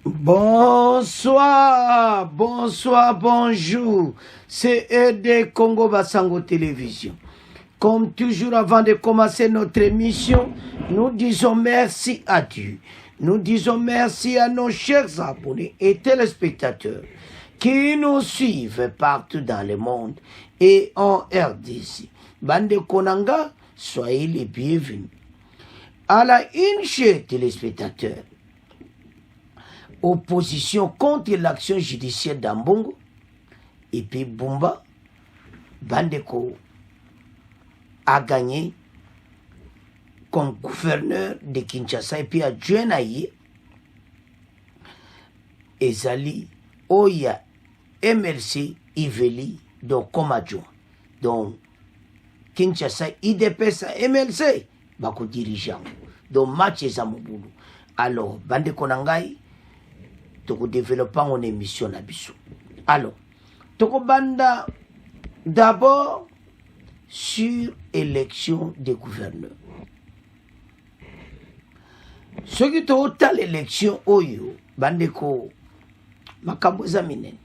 Bonsoir, bonsoir, bonjour. C'est ED Congo Basango Télévision. Comme toujours, avant de commencer notre émission, nous disons merci à Dieu. Nous disons merci à nos chers abonnés et téléspectateurs qui nous suivent partout dans le monde et en RDC. Bande Konanga, soyez les bienvenus. À la une, chers téléspectateurs, opposition contre l'action judiciaire d'Ambongo et puis Bumba Bandeko a gagné comme gouverneur de Kinshasa et puis adjoint à Yé Ezali Oya MLC Iveli donc comme adjoint donc Kinshasa IDPS MLC bako dirigeant donc match ezamubulu alors Bandeko Nangai toko développant en émission na biso. Alors, toko banda d'abord sur élection des gouverneurs. Ce qui toko tal élection oyo bandeko makambo zaminen.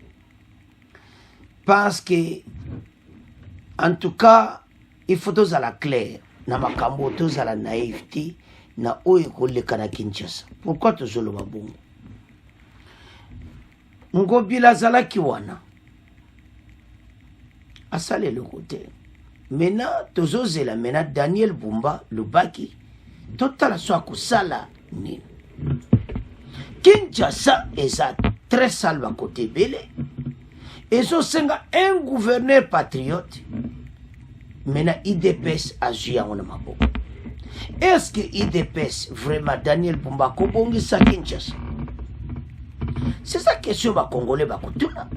Parce que en tout cas, il faut tous à la claire na makambo tous à la naïveté na oyo ko le kana Kinshasa. Pourquoi tous le babongo? Ngobila zalaki wana asale le côté maintenant tozozela maintenant Daniel Bumba Lubaki totala so akusala nini Kinshasa eza très sale ba côté belé ezosenga un gouverneur patriote maintenant IDPS azuya ngona maboko. Est-ce que IDPS vraiment Daniel Bumba kobongisa Kinshasa? C'est ça question va Congolais va kutuna.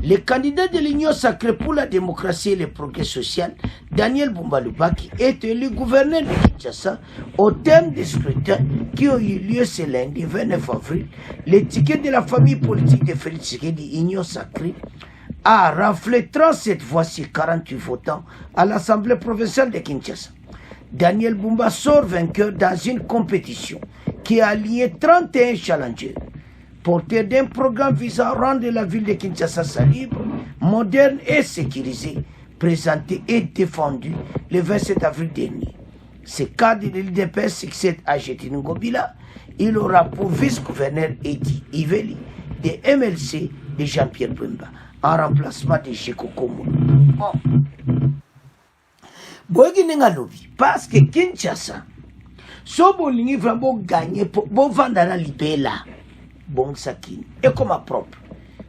Le candidat de l'Union sacrée pour la démocratie et le progrès social, Daniel Bumba Lubaki, est élu gouverneur de Kinshasa au terme des scrutins qui ont eu lieu ce lundi 29 avril. L'étiquette de la famille politique de Félix Tshisekedi, Union sacrée, a raflé 37 fois sur 48 votants à l'Assemblée provinciale de Kinshasa. Daniel Bumba sort vainqueur dans une compétition qui a allié 31 challengers. Porteur d'un programme visant à rendre la ville de Kinshasa libre, moderne et sécurisée, présenté et défendu le 27 avril dernier. Ce cadre de l'IDPS succède à Jetini Ngobila. Il aura pour vice-gouverneur Edi Iveli de MLC de Jean-Pierre Bemba, en remplacement de Jeko Komo. Parce que Kinshasa, si vous vraiment gagner, vous vendez la libella. Bon sakine et comme propre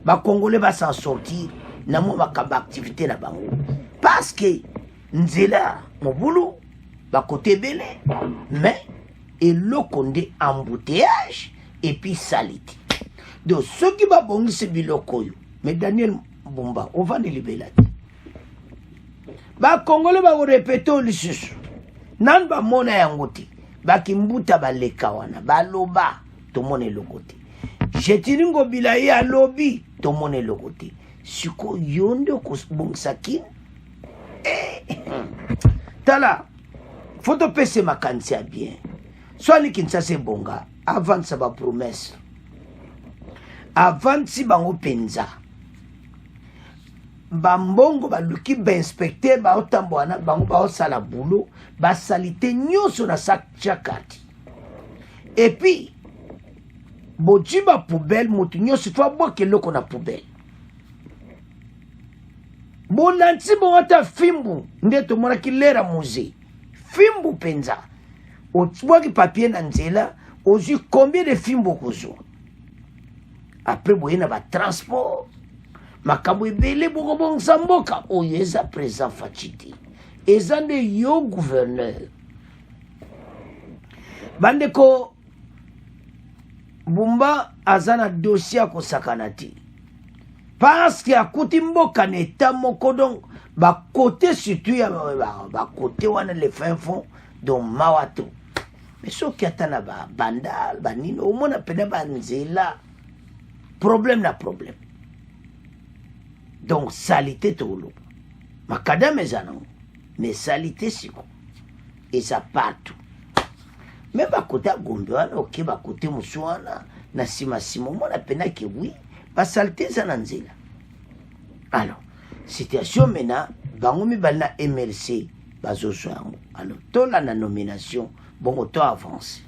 ba congolais va s'en sortir na mo makamba activité na bango parce que nzela mobulu ba côté belé mais et le condé embouteillage et puis salité donc ceux qui va bongi ce biloko yo mais Daniel Bumba on va libérer ba congolais va répéter le sus nan ba mona yangote ba kimbuta ba lekawana ba loba to mona le côté Jetini Ngobila ya lobby to mone le côté. Siko yondo ko bongsakin. Tala. Faut pese makansia bien. Soit li Kinshasa bonga avant sa ba promesse. Avant si bango penza. Bambongo ba luki ba inspecteur ba otambwana bango ba osala boulot ba salité nyoso na sak chakati. Et puis Bojiba poubelle, motunyo si toi bois que l'eau qu'on a poubelle. Bon lanti bon ata fimbu, ndeto mona ki lera musée. Fimbu penza. O tboa ki papier nanzela, ozu combien de fimbu kozo. Après boyena ba transport. Makabu ebele boko bon samboka. O yeza présent fatiti. Ezande yo gouverneur. Bandeko Bumba azana dossier ko sakanati parce que akuti mboka neta moko donc ba côté surtout ya ba côté wana le fin fond donc mawato mais so ki atana ba bandal ba nino o mona pena ba nzela problème na problème donc salité tolo makadame ezana mais salité siko et ça partout mais bakote agombe wana oke bakote mosu wana na nsima omona penaki wi basalite eza na nzela. Alors situation mena bango mibali na MLC bazozwa yango. Alors tolanda nomination bongo to avance.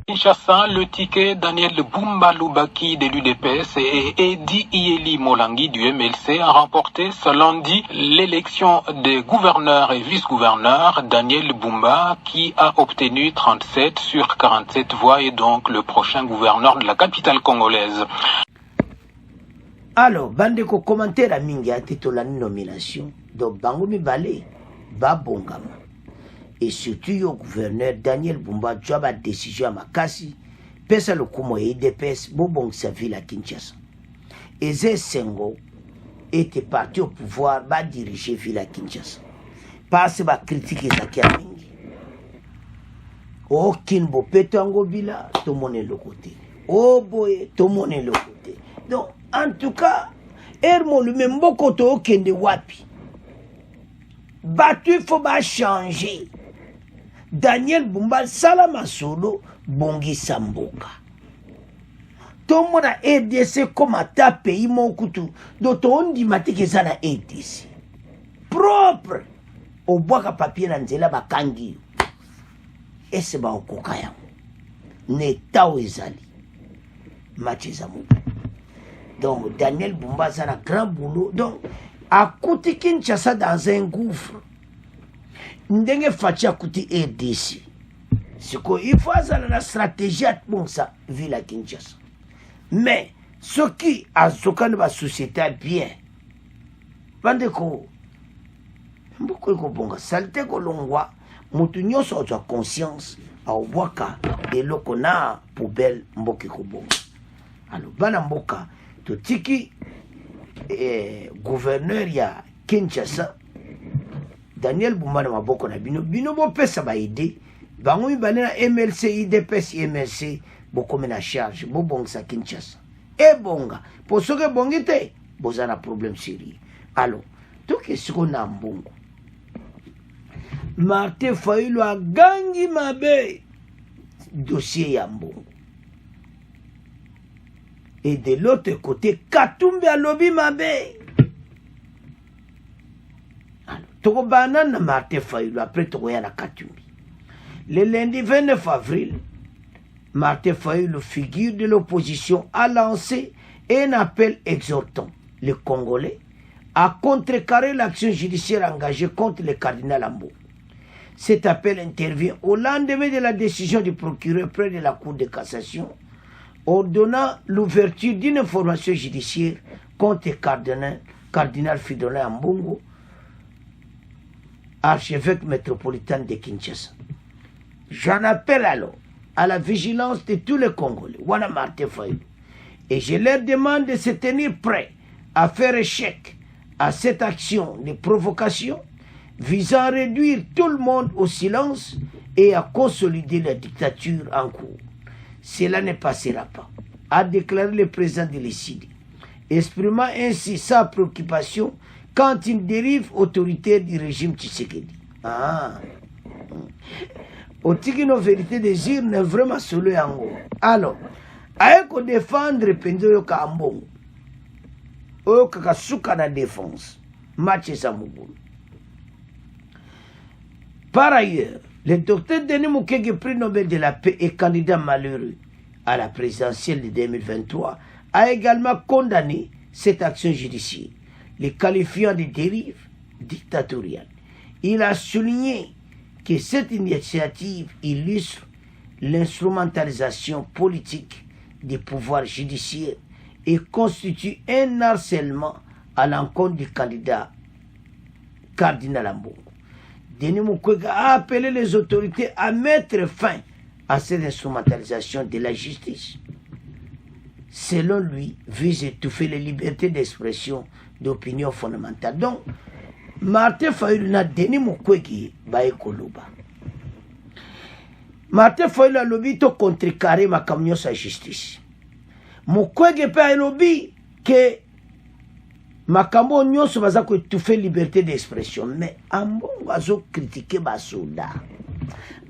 Kinshasa, le ticket Daniel Bumba Lubaki de l'UDPS et Edi Ieli Molangi du MLC a remporté ce lundi l'élection des gouverneurs et vice-gouverneurs. Daniel Bumba qui a obtenu 37 sur 47 voix est donc le prochain gouverneur de la capitale congolaise. Alors, bandeko commentaire à mingi a titolani nomination. Donc, bango mibale, babongama. Et surtout, le gouverneur Daniel Bumba a une décision à Makasi, pesa le kumo et IDPS, bobong sa ville à Kinshasa. Et Zé Sengo était parti au pouvoir, va diriger la ville à Kinshasa. Parce que critiquer Zaki Amingi. Oh, Kinbo Petango Bila, tout le monde est le côté. Oh, boy, tout le monde est le côté. Donc, en tout cas, Hermo le même beaucoup de Kende Wapi. Battu, il faut pas changer. Daniel Bumba Salama Solo Bongi Samboka. Tout le monde a EDC comme à ta pays mon couteau. Donc on dit que ça na EDC. Propre. Au bois à papier nanzela bakangi. Et c'est ba okokaya. Neta ezali. Machizamu. Donc Daniel Bumba ça a un grand boulot. Donc à côté Kinshasa dans un gouffre. Ndenge fachi akuti ADC. Siko il faut avoir la stratégie pour ça ville à Kinshasa. Mais ce qui a sokan ba société bien. Bandeko mboko ko bonga salte ko longwa mutu nyoso a conscience a obwaka eloko na poubelle mboke ko bonga. Alors bana mboka to tiki gouverneur ya Kinshasa Daniel Bumba na maboko na bino bo pesa ba idée bango mibale na MLC IDPS MLC boko na charge bo bongisa Kinshasa e bonga po soke bongite bozana problème sérieux. Alors tout que ce qu'on a mbongo Martin Fayulu a gangi mabe dossier ya mbongo et de l'autre côté Katumbi a lobby mabe. Toko banana Martin Fayulu après toko yana Katumbi. Le lundi 29 avril, Martin Fayulu, figure de l'opposition, a lancé un appel exhortant les Congolais à contrecarrer l'action judiciaire engagée contre le cardinal Ambongo. Cet appel intervient au lendemain de la décision du procureur près de la Cour de cassation ordonnant l'ouverture d'une information judiciaire contre le cardinal Fridolin Ambongo, archevêque métropolitain de Kinshasa. J'en appelle alors à la vigilance de tous les Congolais, Wana Martin Fayulu, et je leur demande de se tenir prêts à faire échec à cette action de provocation visant à réduire tout le monde au silence et à consolider la dictature en cours. Cela ne passera pas, a déclaré le président de l'ICD, exprimant ainsi sa préoccupation quand une dérive autoritaire du régime Tshisekedi. Otiki no vérité des dire n'est vraiment solo yango. Alors, aeko défendre pendo yo ka ambongo. Oyo kaka suka na défense. Match sa mugulu. Par ailleurs, le docteur Denis Mukwege, prix Nobel de la paix et candidat malheureux à la présidentielle de 2023, a également condamné cette action judiciaire, les qualifiant de dérive dictatoriale. Il a souligné que cette initiative illustre l'instrumentalisation politique des pouvoirs judiciaires et constitue un harcèlement à l'encontre du candidat cardinal Ambongo. Denis Mukwege a appelé les autorités à mettre fin à cette instrumentalisation de la justice. Selon lui, vise à étouffer les libertés d'expression d'opinion fondamentale. Donc, Martin Fayulu na Denis Mukwege bae koloba. Martin Fayulu a lobby to contrecarrer ma camion sa justice. Mukwege pe a lobby que makambo nyonso baza ko étouffer liberté d'expression. Mais Ambongo azo critiquer ba soldat.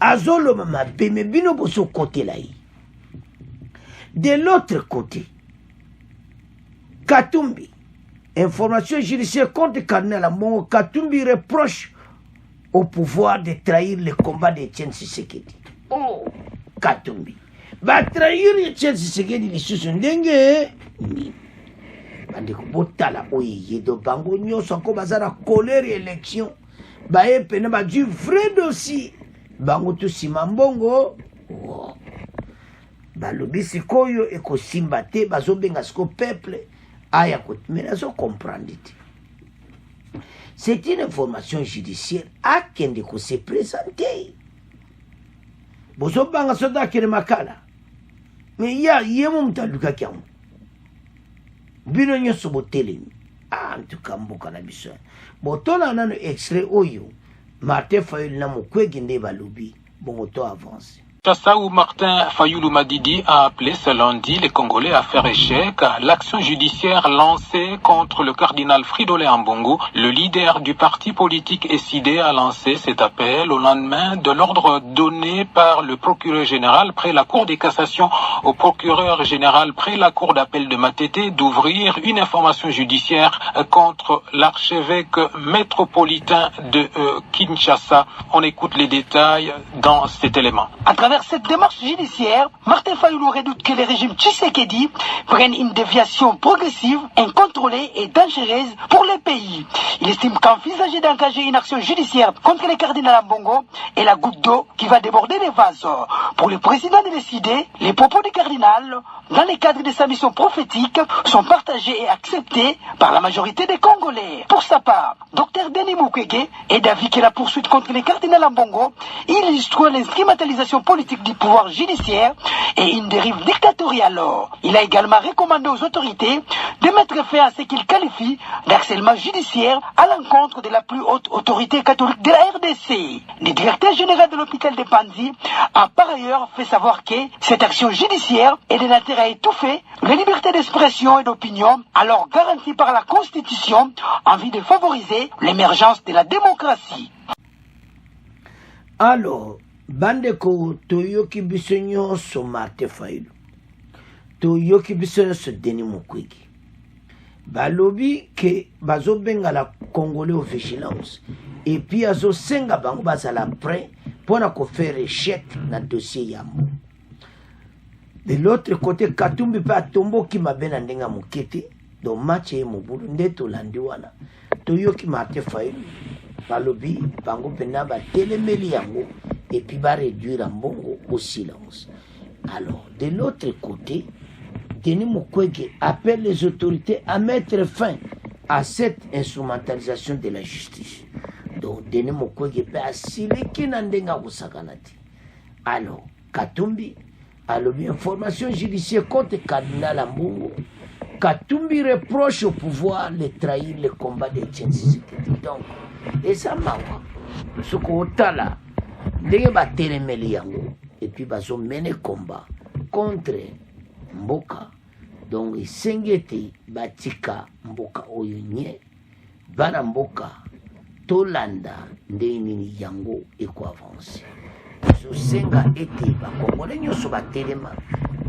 azolo mama beme bino boso côté là. De l'autre côté, Katumbi, information judiciaire contre Cardinal Ambongo, Katumbi reproche au pouvoir de trahir le combat d'Etienne Tshisekedi. Oh, Katumbi. Va trahir Etienne Tshisekedi lisusu ndenge ni. Bandeko botala oye yedo bango nyonso anko bazala colère élection. Baye pene ba du vrai dossier. Bango to sima mbongo. Oh. Balobi sikoyo ekosimba te bazobenga siko peuple aya kote. Mais nazo comprendre te. C'est une information judiciaire à kende ko se présenter. Bozo banga soda kene makala. Mais ya yemo mtaluka kyango. Bino nyoso botelemi. Ah, en tout cas mboka na biso. Botona nano extrait oyo. Martin Fayulu na mukwege nde balobi. Bongo to avance. Kinshasa, où Martin Fayulu Madidi a appelé ce lundi les Congolais à faire échec à l'action judiciaire lancée contre le cardinal Fridolin Ambongo. Le leader du parti politique SID a lancé cet appel au lendemain de l'ordre donné par le procureur général près la Cour des cassations au procureur général près la Cour d'appel de Matete d'ouvrir une information judiciaire contre l'archevêque métropolitain de Kinshasa. On écoute les détails dans cet élément. À travers cette démarche judiciaire, Martin Fayulu redoute que le régime Tshisekedi prenne une déviation progressive, incontrôlée et dangereuse pour le pays. Il estime qu'envisager d'engager une action judiciaire contre le cardinal Ambongo est la goutte d'eau qui va déborder les vases. Pour le président de l'ECD, les propos du cardinal, dans le cadre de sa mission prophétique, sont partagés et acceptés par la majorité des Congolais. Pour sa part, Dr Denis Mukwege est d'avis que la poursuite contre le cardinal Ambongo illustre l'instrumentalisation politique du pouvoir judiciaire et une dérive dictatoriale. Il a également recommandé aux autorités de mettre fin à ce qu'il qualifie d'harcèlement judiciaire à l'encontre de la plus haute autorité catholique de la RDC. Le directeur général de l'hôpital de Panzi a par ailleurs fait savoir que cette action judiciaire est de nature à étouffer la liberté d'expression et d'opinion alors garantie par la Constitution en vue de favoriser l'émergence de la démocratie. Alors, bandeko toyoki biso nyonso Martin Fayulu toyoki biso nyonso Denis Mukwege balobi ke bazobenga la Congolais au vigilance et puis azosenga bango bazala prêt pona ko faire échec na dossier yambo. De l'autre côté Katumbi pe atomboki mabe na ndenga mokete do match e mobulu nde tolandi wana toyoki Martin Fayulu balobi bango pena ba telemeli yango et puis va réduire Ambongo au silence. Alors, de l'autre côté, Denis Mukwege appelle les autorités à mettre fin à cette instrumentalisation de la justice. Donc, Denis Mukwege peut assurer qu'il n'a pas sakanati. Alors, Katumbi a l'information judiciaire contre Cardinal Ambongo. Katumbi reproche au pouvoir de trahir le combat de Etienne Tshisekedi. Donc, et ça m'a ce qu'on-là. Ndenge batelemeli yango et puis bazo mener combat contre mboka donc isengeti batika mboka oyo nye bana mboka tolanda ndeni yango eko avance so senga ete bakongole nyonso batelema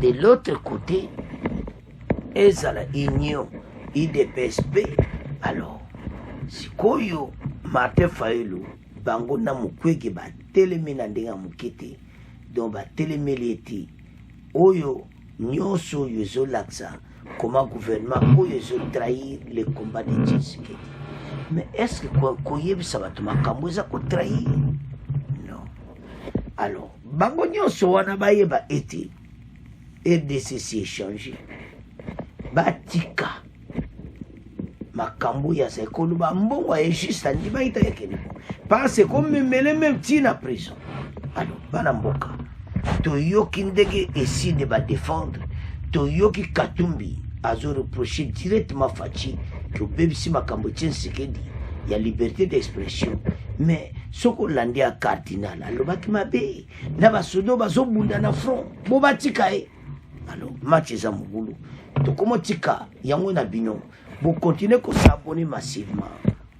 de l'autre côté ezala union IDPSP. Alors sikoyo Martin Fayulu bango na Mukwege ba telemi na ndenga mokete donc ba telemeli eti oyo nyonso oyo ezolakisa comment gouvernement oyo ezotrahir le combat de Tshisekedi. Mais est-ce que koyebisa bato makambo eza kotrahir? Non. Alors bango nyonso wana bayeba eti RDC si échangé batika makambo ya sekolo ba mbongo ya juste andi baita yakene parce comme même tina prison. Alors bana mboka toyoki ndenge essayer de ba défendre toyoki Katumbi azo reprocher directement Fachi que bebisi makambo Tshisekedi ya liberté d'expression. Mais soko landi a cardinal alobaki mabe na basodo bazobunda na front bo batika e. Alors match za mugulu to komo tika yango na bino. Vous continuez à vous abonner massivement.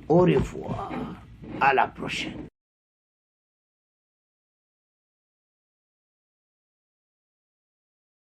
Au revoir. À la prochaine.